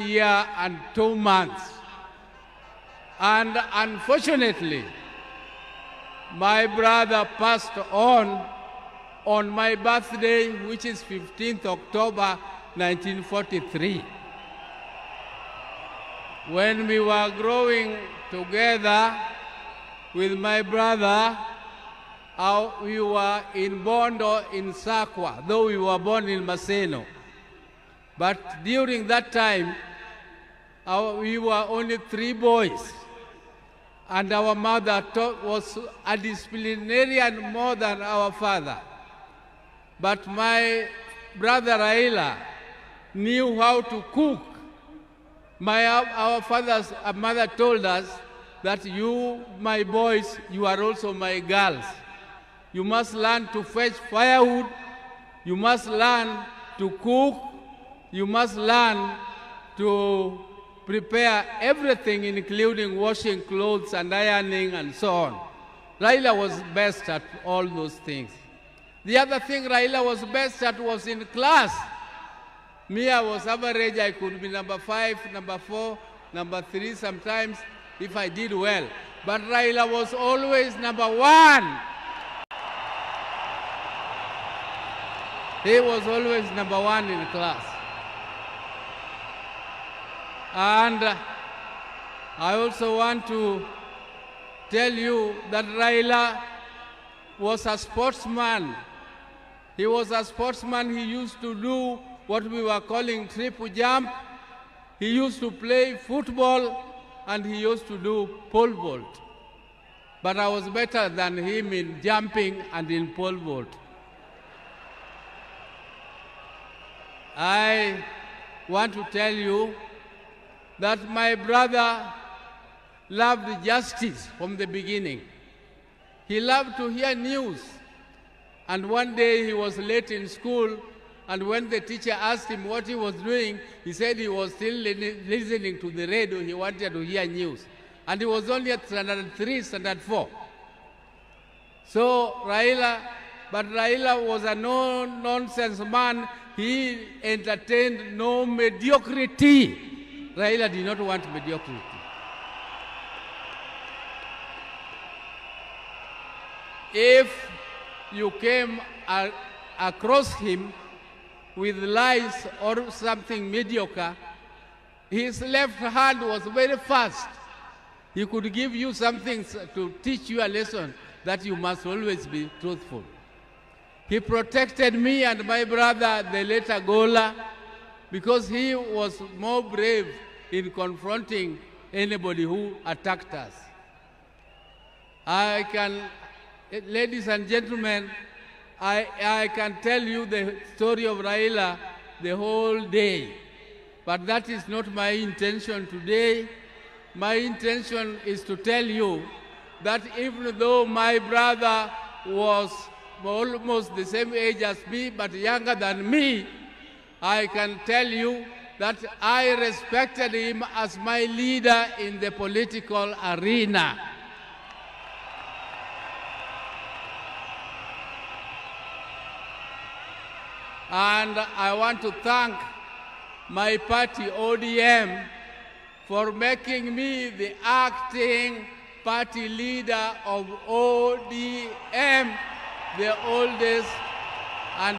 year and 2 months. And unfortunately, my brother passed on my birthday, which is 15th October 1943. When we were growing together with my brother, we were in Bondo in Sakwa, though we were born in Maseno. But during that time, we were only 3 boys. And our mother was a disciplinarian more than our father. But my brother Raila knew how to cook. Our father's mother told us that you, my boys, you are also my girls. You must learn to fetch firewood. You must learn to cook. You must learn to prepare everything, including washing clothes and ironing and so on. Raila was best at all those things. The other thing Raila was best at was in class. Me, I was average. I could be number 5, number 4, number 3 sometimes if I did well. But Raila was always number 1. He was always number 1 in class. And I also want to tell you that Raila was a sportsman. He was a sportsman. He used to do what we were calling triple jump. He used to play football, and he used to do pole vault. But I was better than him in jumping and in pole vault. I want to tell you that my brother loved justice from the beginning. He loved to hear news. And one day he was late in school, and when the teacher asked him what he was doing, he said he was still listening to the radio. He wanted to hear news. And he was only at standard 3, standard 4. So Raila was a no-nonsense man. He entertained no mediocrity. Raila did not want mediocrity. If you came across him with lies or something mediocre, his left hand was very fast. He could give you something to teach you a lesson that you must always be truthful. He protected me and my brother, the later Gola, because he was more brave in confronting anybody who attacked us. Ladies and gentlemen, I can tell you the story of Raila the whole day, but that is not my intention today. My intention is to tell you that even though my brother was almost the same age as me, but younger than me, I can tell you that I respected him as my leader in the political arena. And I want to thank my party, ODM, for making me the acting party leader of ODM, the oldest